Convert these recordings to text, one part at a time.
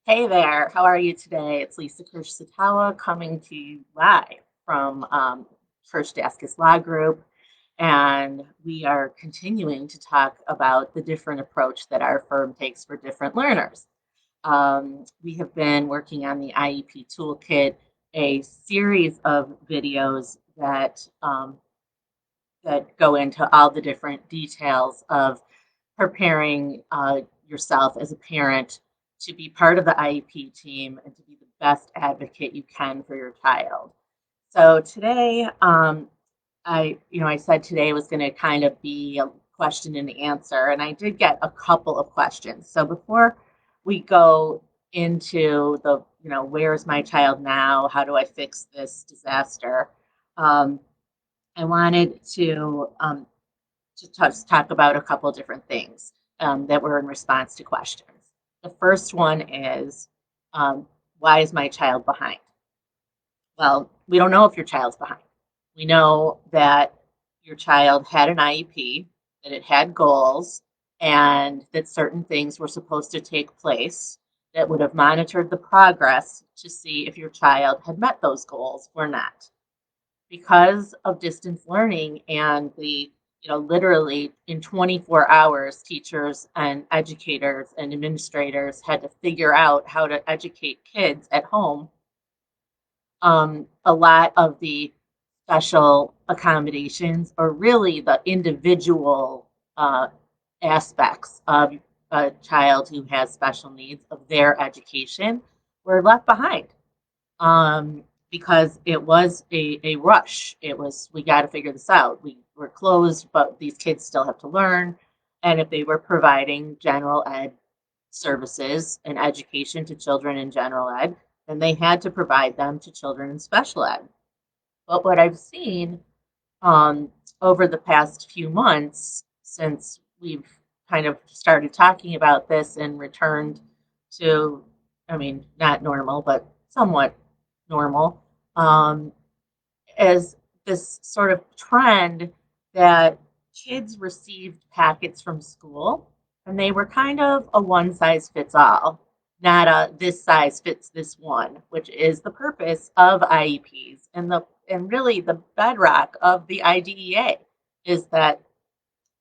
Hey there, how are you today? It's Lisa Kirsch Satawa coming to you live from Kirsch Daskas Law Group, and we are continuing to talk about the different approach that our firm takes for different learners. We have been working on the IEP Toolkit, a series of videos that go into all the different details of preparing yourself as a parent to be part of the IEP team and to be the best advocate you can for your child. So today, I said today was going to kind of be a question and answer, and I did get a couple of questions. So before we go into where's my child now? How do I fix this disaster? Um, I wanted to just talk about a couple different things that were in response to questions. The first one is, why is my child behind? Well, we don't know if your child's behind. We know that your child had an IEP, that it had goals, and that certain things were supposed to take place that would have monitored the progress to see if your child had met those goals or not. Because of distance learning and literally in 24 hours, teachers and educators and administrators had to figure out how to educate kids at home. A lot of the special accommodations, or really the individual aspects of a child who has special needs of their education, were left behind, because it was a rush. It was, we got to figure this out. We were closed, but these kids still have to learn. And if they were providing general ed services and education to children in general ed, then they had to provide them to children in special ed. But what I've seen um, over the past few months, since we've kind of started talking about this and returned to, I mean, not normal, but somewhat normal, um, is this sort of trend that kids received packets from school and they were kind of a one size fits all, not a this size fits this one, which is the purpose of IEPs and really the bedrock of the IDEA is that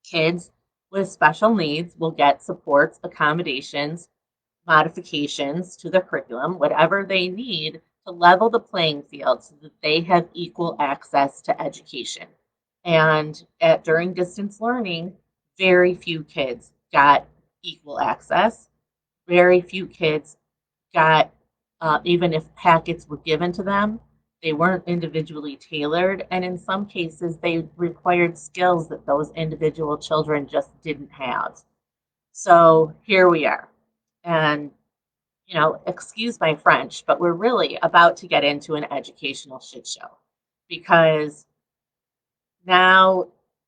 kids with special needs will get supports, accommodations, modifications to the curriculum, whatever they need to level the playing field so that they have equal access to education. And during distance learning, very few kids got equal access. Very few kids got, even if packets were given to them, they weren't individually tailored. And in some cases, they required skills that those individual children just didn't have. So here we are. And excuse my French, but we're really about to get into an educational shit show because now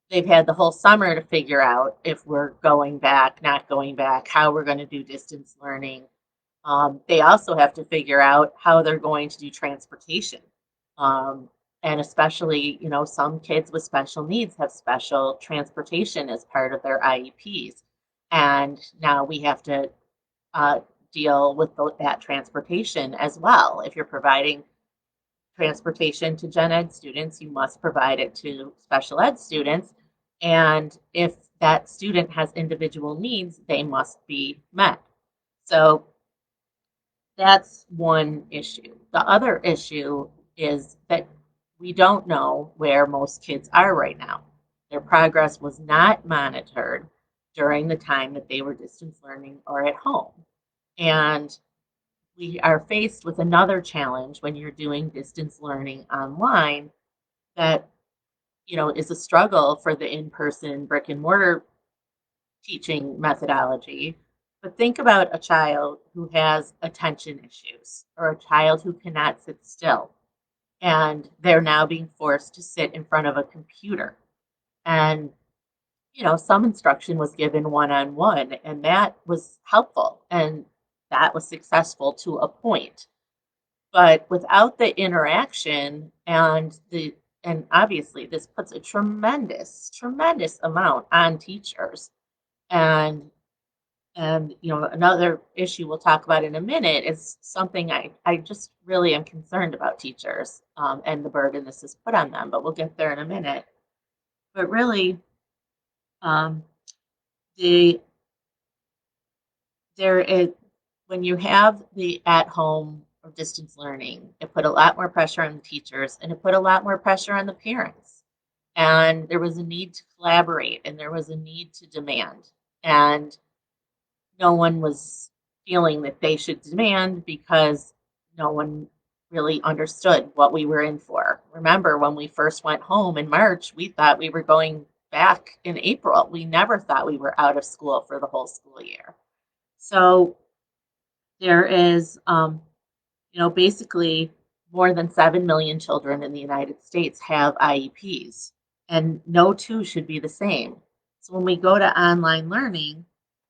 they've had the whole summer to figure out if we're going back, not going back, how we're going to do distance learning. They also have to figure out how they're going to do transportation. Um, and especially, some kids with special needs have special transportation as part of their IEPs. And now we have to uh, deal with that transportation as well. If you're providing transportation to gen ed students, you must provide it to special ed students. And if that student has individual needs, they must be met. So that's one issue. The other issue is that we don't know where most kids are right now. Their progress was not monitored during the time that they were distance learning or at home. And we are faced with another challenge when you're doing distance learning online that, is a struggle for the in-person brick and mortar teaching methodology. But think about a child who has attention issues or a child who cannot sit still and they're now being forced to sit in front of a computer. And, some instruction was given one-on-one and that was helpful and that was successful to a point. But without the interaction and obviously this puts a tremendous amount on teachers. And And, another issue we'll talk about in a minute is something I just really am concerned about teachers, and the burden this is put on them, but we'll get there in a minute. But really, um, the there is when you have the at home or distance learning, it put a lot more pressure on the teachers and it put a lot more pressure on the parents. And there was a need to collaborate and there was a need to demand. And no one was feeling that they should demand because no one really understood what we were in for. Remember, when we first went home in March, we thought we were going back in April. We never thought we were out of school for the whole school year. So there is, basically more than 7 million children in the United States have IEPs, and no two should be the same. So when we go to online learning,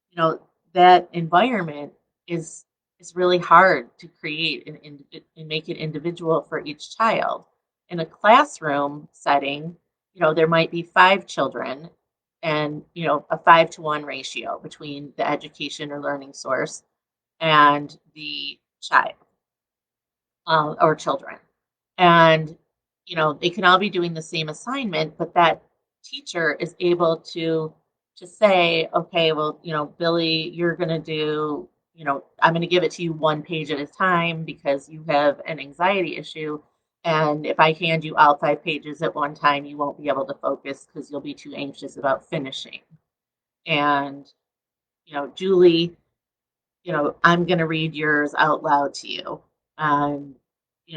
you know, that environment is is really hard to create and make it individual for each child. In a classroom setting, there might be 5 children and, a 5-to-1 ratio between the education or learning source and the child or children. And, they can all be doing the same assignment, but that teacher is able to say, okay, well, Billy, you're going to do, I'm going to give it to you 1 page at a time because you have an anxiety issue. And if I hand you all 5 pages at one time, you won't be able to focus because you'll be too anxious about finishing. And, Julie, I'm going to read yours out loud to you. Um,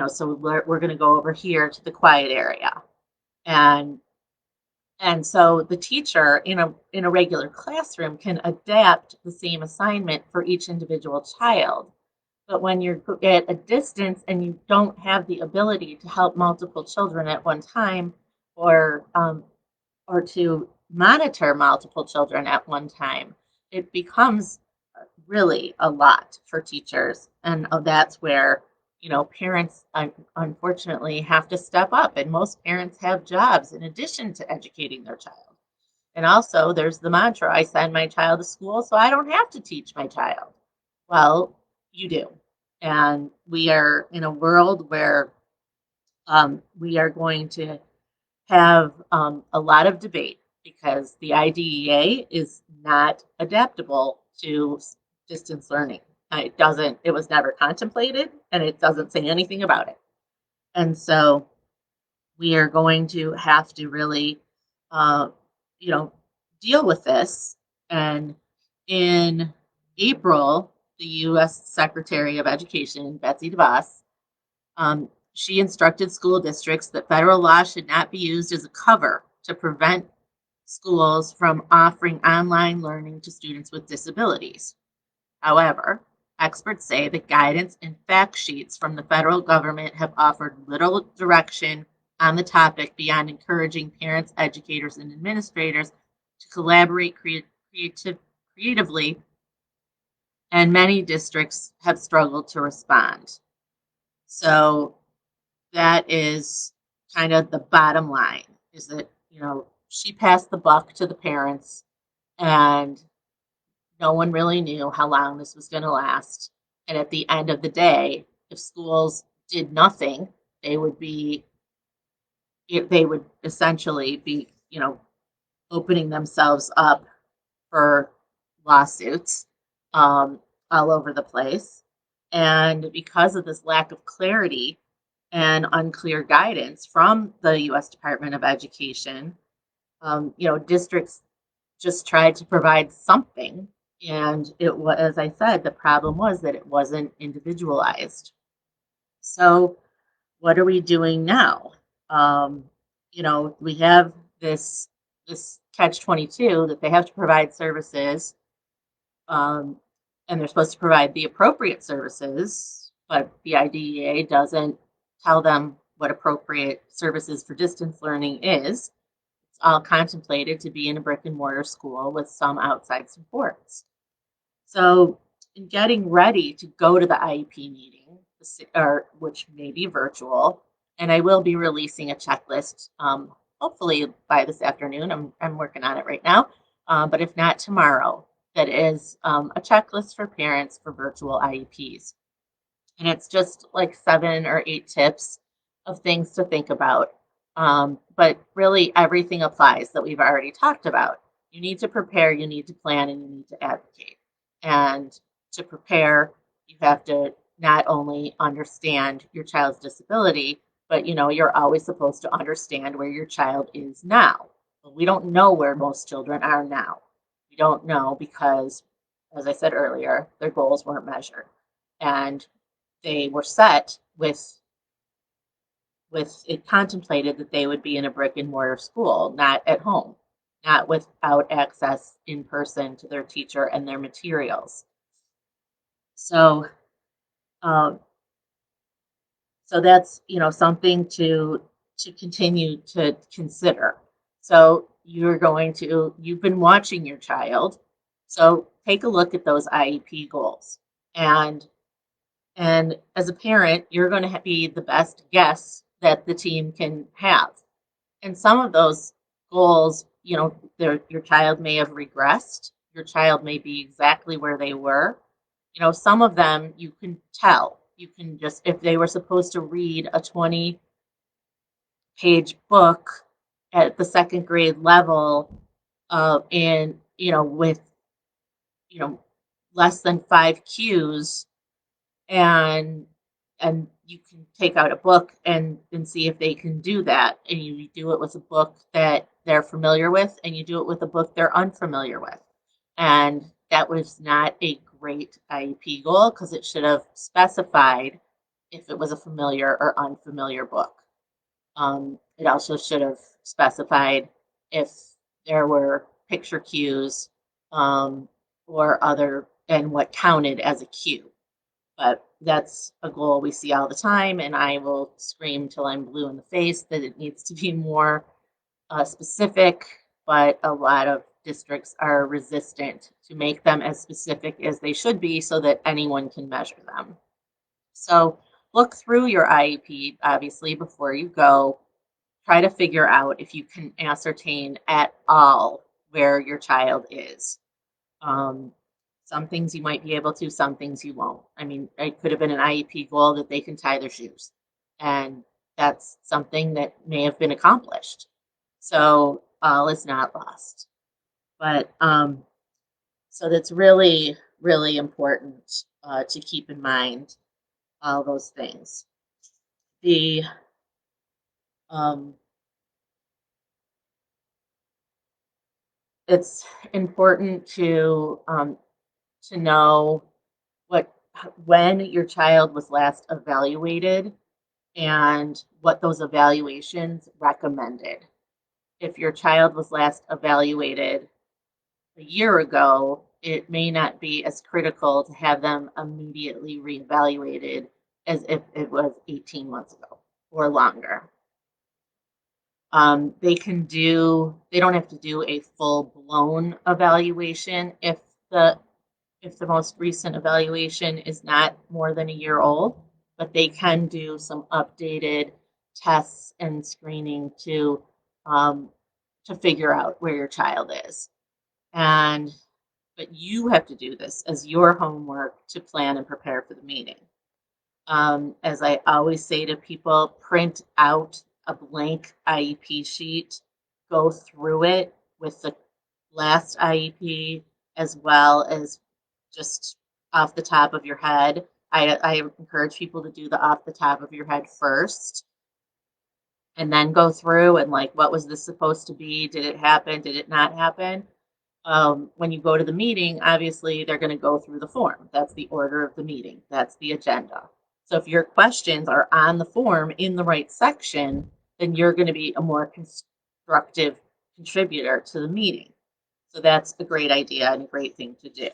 so we're going to go over here to the quiet area. And so the teacher in a regular classroom can adapt the same assignment for each individual child. But when you're at a distance and you don't have the ability to help multiple children at one time, or to monitor multiple children at one time, it becomes really a lot for teachers. And that's where, parents unfortunately have to step up. And most parents have jobs in addition to educating their child. And also, there's the mantra, I send my child to school so I don't have to teach my child. Well, you do. And we are in a world where we are going to have a lot of debate because the IDEA is not adaptable to distance learning. It was never contemplated and it doesn't say anything about it. And so we are going to have to really, uh, deal with this. And in April, the U.S. Secretary of Education, Betsy DeVos, she instructed school districts that federal law should not be used as a cover to prevent schools from offering online learning to students with disabilities. However, experts say that guidance and fact sheets from the federal government have offered little direction on the topic beyond encouraging parents, educators, and administrators to collaborate creatively, and many districts have struggled to respond. So that is kind of the bottom line, is that, she passed the buck to the parents and no one really knew how long this was going to last. And at the end of the day, if schools did nothing, they would essentially be, opening themselves up for lawsuits all over the place. And because of this lack of clarity and unclear guidance from the U.S. Department of Education, districts just tried to provide something. And it was, as I said, the problem was that it wasn't individualized. So, what are we doing now? We have this catch-22 that they have to provide services, um, and they're supposed to provide the appropriate services, but the IDEA doesn't tell them what appropriate services for distance learning is. It's all contemplated to be in a brick and mortar school with some outside supports. So, in getting ready to go to the IEP meeting, which may be virtual, and I will be releasing a checklist, hopefully by this afternoon. I'm working on it right now, but if not tomorrow. that is a checklist for parents for virtual IEPs. And it's just like 7 or 8 tips of things to think about. But really, everything applies that we've already talked about. You need to prepare, you need to plan, and you need to advocate. And to prepare, you have to not only understand your child's disability, but you're always supposed to understand where your child is now. But we don't know where most children are now. We don't know because, as I said earlier, their goals weren't measured. And they were set with it contemplated that they would be in a brick and mortar school, not at home, not without access in person to their teacher and their materials. So, um, so that's something to continue to consider. So you've been watching your child, so take a look at those IEP goals, and And as a parent, you're going to be the best guess that the team can have. And some of those goals, your child may have regressed. Your child may be exactly where they were. Some of them you can tell. You can just, if they were supposed to read a 20-page book at the second grade level, and, with, less than 5 cues, and you can take out a book and see if they can do that, and you do it with a book that they're familiar with, and you do it with a book they're unfamiliar with. And that was not a great IEP goal because it should have specified if it was a familiar or unfamiliar book. It also should have specified if there were picture cues, or other, and what counted as a cue. But that's a goal we see all the time, and I will scream till I'm blue in the face that it needs to be more specific, but a lot of districts are resistant to make them as specific as they should be so that anyone can measure them. So look through your IEP, obviously, before you go. Try to figure out if you can ascertain at all where your child is. Um, some things you might be able to, some things you won't. I mean, it could have been an IEP goal that they can tie their shoes, and that's something that may have been accomplished. So all is not lost. But so that's really, really important to keep in mind all those things. The um, it's important to know what when your child was last evaluated and what those evaluations recommended. If your child was last evaluated a year ago, it may not be as critical to have them immediately reevaluated as if it was 18 months ago or longer. They don't have to do a full blown evaluation if the most recent evaluation is not more than a year old, but they can do some updated tests and screening um, to figure out where your child is. But you have to do this as your homework to plan and prepare for the meeting. As I always say to people, print out a blank IEP sheet, go through it with the last IEP as well as just off the top of your head. I encourage people to do the off the top of your head first and then go through and like, what was this supposed to be? Did it happen? Did it not happen? When you go to the meeting, obviously they're going to go through the form. That's the order of the meeting. That's the agenda. So if your questions are on the form in the right section, then you're going to be a more constructive contributor to the meeting. So that's a great idea and a great thing to do.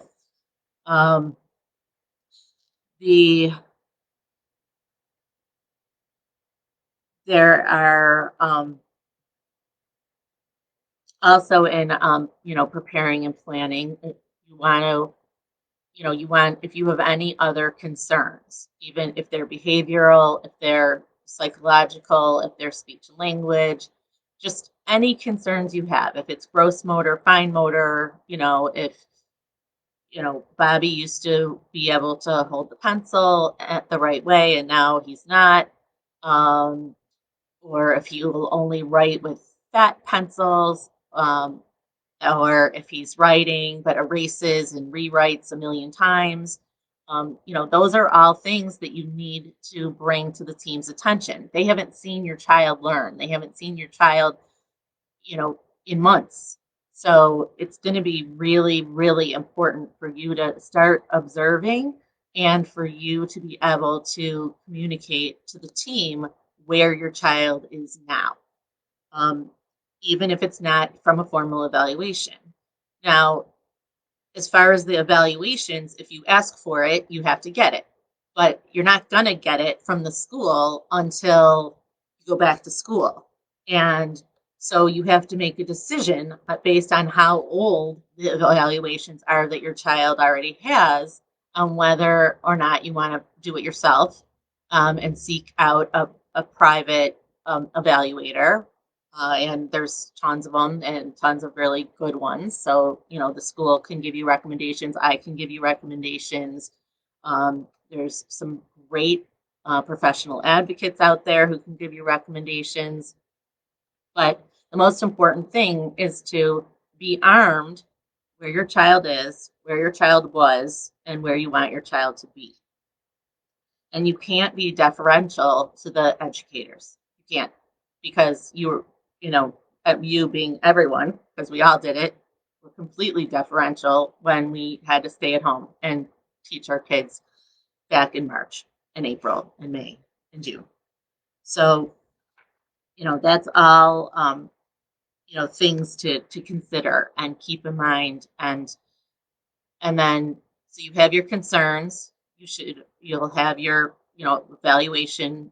There are also in preparing and planning, you want to if you have any other concerns, even if they're behavioral, if they're psychological, if they're speech and language, just any concerns you have, if it's gross motor, fine motor, if Bobby used to be able to hold the pencil at the right way, and now he's not. Um, or if he will only write with fat pencils, or if he's writing but erases and rewrites a million times. Those are all things that you need to bring to the team's attention. They haven't seen your child learn. They haven't seen your child, in months. So it's going to be really, really important for you to start observing and for you to be able to communicate to the team where your child is now, um, even if it's not from a formal evaluation. Now, as far as the evaluations, if you ask for it, you have to get it. But you're not going to get it from the school until you go back to school. And so you have to make a decision based on how old the evaluations are that your child already has on whether or not you want to do it yourself, and seek out a private evaluator, and there's tons of them and tons of really good ones. So, the school can give you recommendations. I can give you recommendations. There's some great professional advocates out there who can give you recommendations. But the most important thing is to be armed where your child is, where your child was, and where you want your child to be. And you can't be deferential to the educators. You can't, because you being everyone, because we all did it, were completely deferential when we had to stay at home and teach our kids back in March and April and May and June. So, that's all, things to consider and keep in mind. And then, so you have your concerns. You'll have your, evaluation.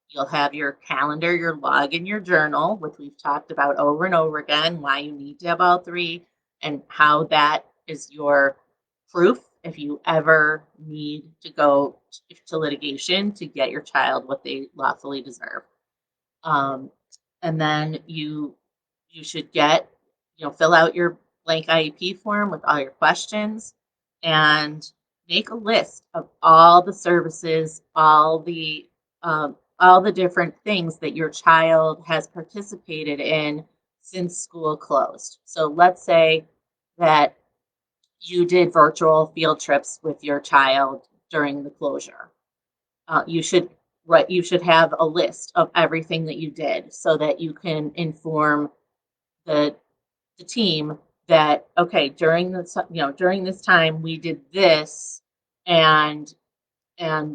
You'll have your calendar, your log, and your journal, which we've talked about over and over again, why you need to have all three and how that is your proof if you ever need to go to litigation to get your child what they lawfully deserve. And then you should fill out your blank IEP form with all your questions and make a list of all the services, all the different things that your child has participated in since school closed. So let's say that you did virtual field trips with your child during the closure. You should have a list of everything that you did so that you can inform the team that, okay, during this time we did this, and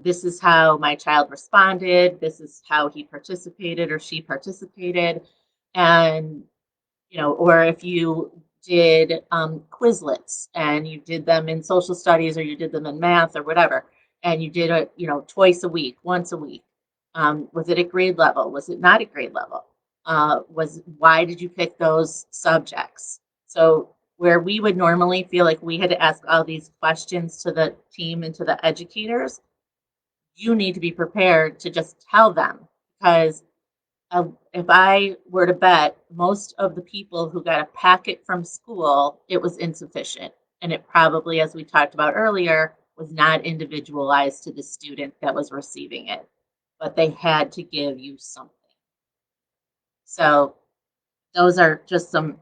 this is how my child responded, this is how he participated or she participated. And or if you did Quizlets and you did them in social studies or you did them in math or whatever, and you did it, twice a week, once a week. Was it at grade level? Was it not at grade level? Why did you pick those subjects? So where we would normally feel like we had to ask all these questions to the team and to the educators, you need to be prepared to just tell them, because if I were to bet, most of the people who got a packet from school, it was insufficient. And it probably, as we talked about earlier, was not individualized to the student that was receiving it. But they had to give you something. So those are just some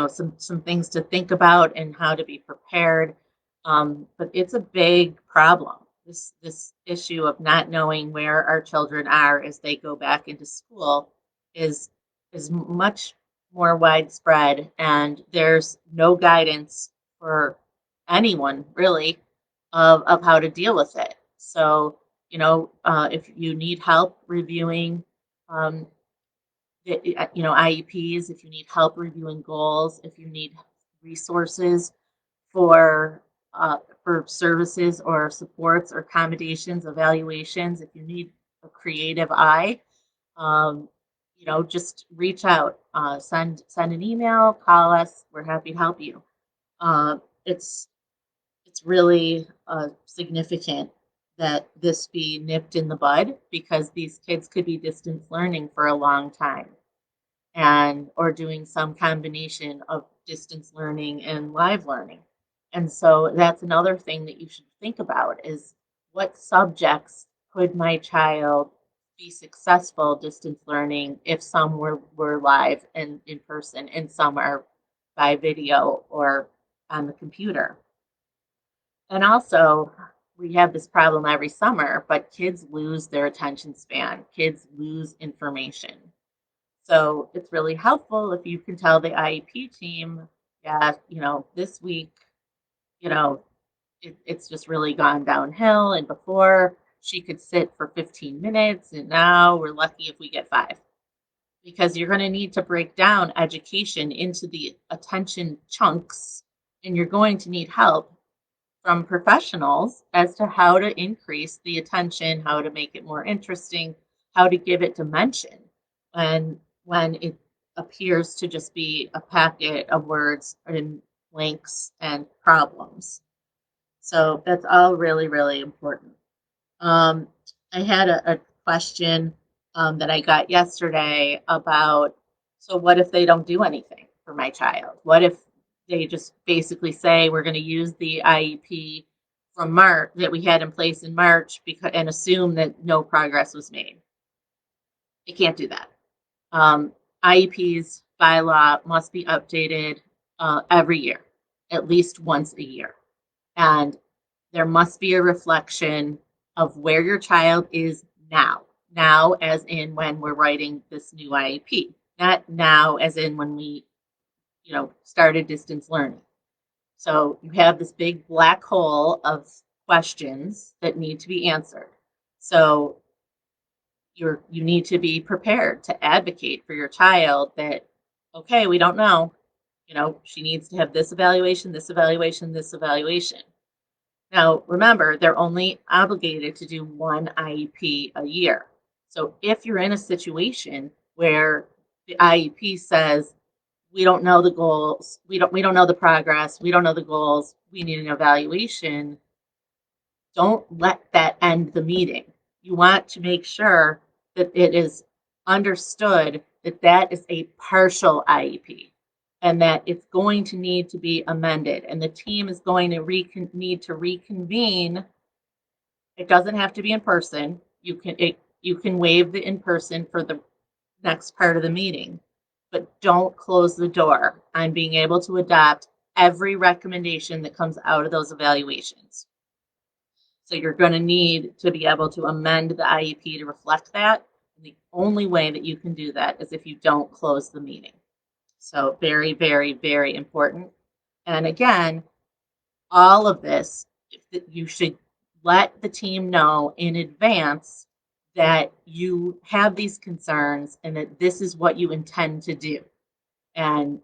some things to think about and how to be prepared. But it's a big problem. This issue of not knowing where our children are as they go back into school is much more widespread, and there's no guidance for anyone really of how to deal with it. So if you need help reviewing IEPs, if you need help reviewing goals, if you need resources for services or supports or accommodations, evaluations, if you need a creative eye, just reach out, send an email, call us. We're happy to help you. It's really significant that this be nipped in the bud, because these kids could be distance learning for a long time, or doing some combination of distance learning and live learning. And so that's another thing that you should think about is what subjects could my child be successful distance learning if some were live and in person and some are by video or on the computer. And also, we have this problem every summer, but kids lose their attention span. Kids lose information. So it's really helpful if you can tell the IEP team, yeah, this week, you know, it's just really gone downhill. And before she could sit for 15 minutes, and now we're lucky if we get 5. Because you're going to need to break down education into the attention chunks, and you're going to need help from professionals as to how to increase the attention, how to make it more interesting, how to give it dimension. And when it appears to just be a packet of words and links and problems. So that's all really, really important. Um, I had a question that I got yesterday about, so what if they don't do anything for my child? What if they just basically say we're going to use the IEP from March that we had in place in March and assume that no progress was made? They can't do that. IEPs by law must be updated every year, at least once a year. And there must be a reflection of where your child is now. Now, as in when we're writing this new IEP, not now, as in when we, started distance learning. So you have this big black hole of questions that need to be answered. So you need to be prepared to advocate for your child that, okay, we don't know, she needs to have this evaluation, this evaluation, this evaluation. Now, remember, they're only obligated to do one IEP a year. So if you're in a situation where the IEP says, we don't know the goals, we don't know the progress, we don't know the goals, we need an evaluation, don't let that end the meeting. You want to make sure that it is understood that that is a partial IEP and that it's going to need to be amended, and the team is going to need to reconvene. It doesn't have to be in person. You can waive the in person for the next part of the meeting, but don't close the door on being able to adopt every recommendation that comes out of those evaluations. So you're going to need to be able to amend the IEP to reflect that. And the only way that you can do that is if you don't close the meeting. So very, very, very important. And again, all of this, you should let the team know in advance that you have these concerns and that this is what you intend to do. And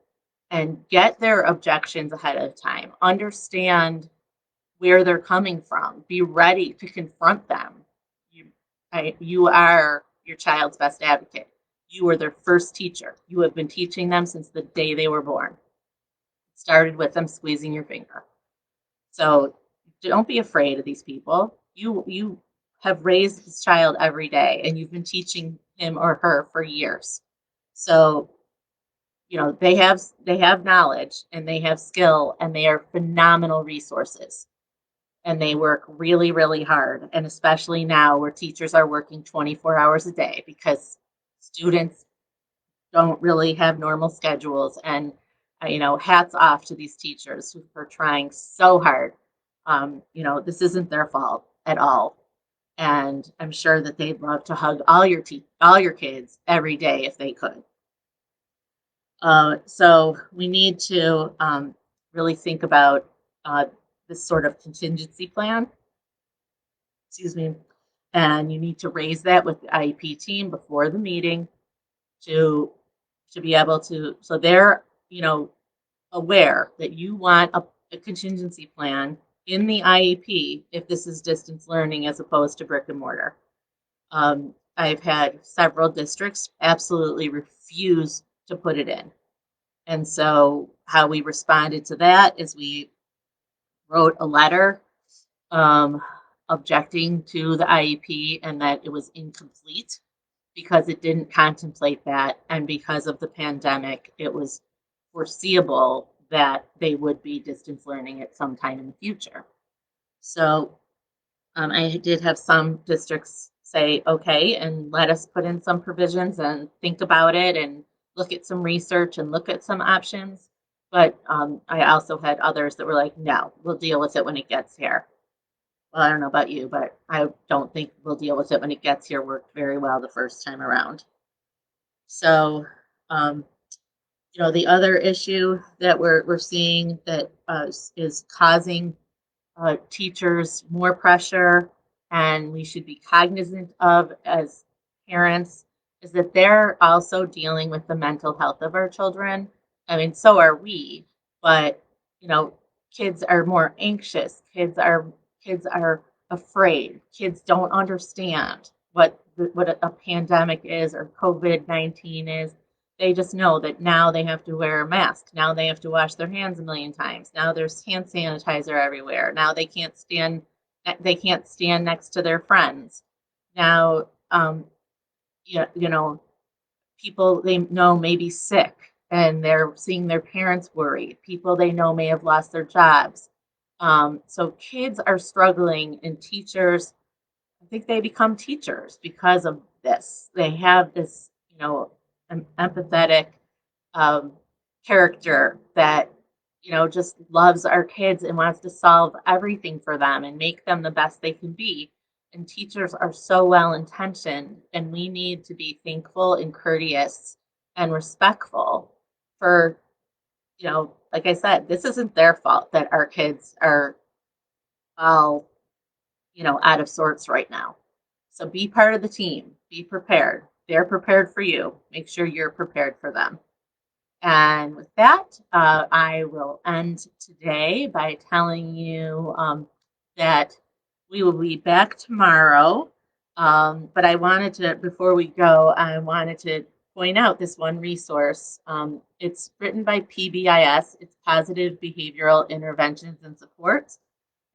get their objections ahead of time. Understand where they're coming from. Be ready to confront them. You are your child's best advocate. You were their first teacher. You have been teaching them since the day they were born. It started with them squeezing your finger. So don't be afraid of these people. You have raised this child every day, and you've been teaching him or her for years. So, they have knowledge and they have skill, and they are phenomenal resources. And they work really, really hard. And especially now where teachers are working 24 hours a day because students don't really have normal schedules. And, hats off to these teachers who are trying so hard. This isn't their fault at all. And I'm sure that they'd love to hug all your kids every day if they could. So we need to really think about this sort of contingency plan. Excuse me. And you need to raise that with the IEP team before the meeting to be able to, so they're, aware that you want a contingency plan in the IEP if this is distance learning as opposed to brick and mortar. I've had several districts absolutely refuse to put it in. And so how we responded to that is we wrote a letter objecting to the IEP and that it was incomplete because it didn't contemplate that. And because of the pandemic, it was foreseeable that they would be distance learning at some time in the future. So I did have some districts say, okay, and let us put in some provisions and think about it and look at some research and look at some options. But I also had others that were like, no, we'll deal with it when it gets here. Well, I don't know about you, but I don't think we'll deal with it when it gets here worked very well the first time around. So, um, the other issue that we're seeing that is causing teachers more pressure, and we should be cognizant of as parents, is that they're also dealing with the mental health of our children. I mean, so are we, but you know, kids are more anxious. Kids are afraid. Kids don't understand what a pandemic is or COVID-19 is. They just know that now they have to wear a mask. Now they have to wash their hands a million times. Now there's hand sanitizer everywhere. Now they can't stand next to their friends. Now, people they know may be sick and they're seeing their parents worried. People they know may have lost their jobs. So kids are struggling, and teachers, I think they become teachers because of this. They have this, empathetic um, character that, just loves our kids and wants to solve everything for them and make them the best they can be. And teachers are so well intentioned, and we need to be thankful and courteous and respectful for, like I said, this isn't their fault that our kids are all, out of sorts right now. So be part of the team, be prepared. They're prepared for you. Make sure you're prepared for them. And with that, I will end today by telling you that we will be back tomorrow. But I wanted to, before we go, I wanted to point out this one resource. It's written by PBIS, it's Positive Behavioral Interventions and Supports,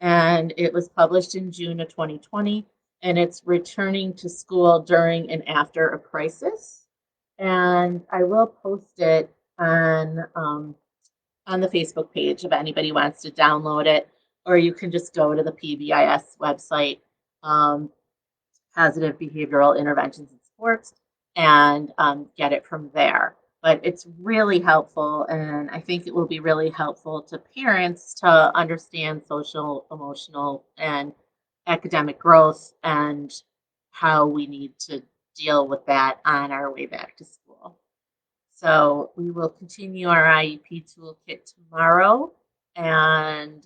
and it was published in June of 2020, and it's Returning to School During and After a Crisis. And I will post it on the Facebook page if anybody wants to download it, or you can just go to the PBIS website, um, Positive Behavioral Interventions and Supports, and get it from there. But it's really helpful, and I think it will be really helpful to parents to understand social, emotional, and academic growth and how we need to deal with that on our way back to school. So we will continue our IEP Toolkit tomorrow, and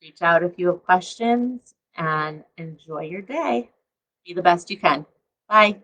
reach out if you have questions, and enjoy your day. Be the best you can. Bye.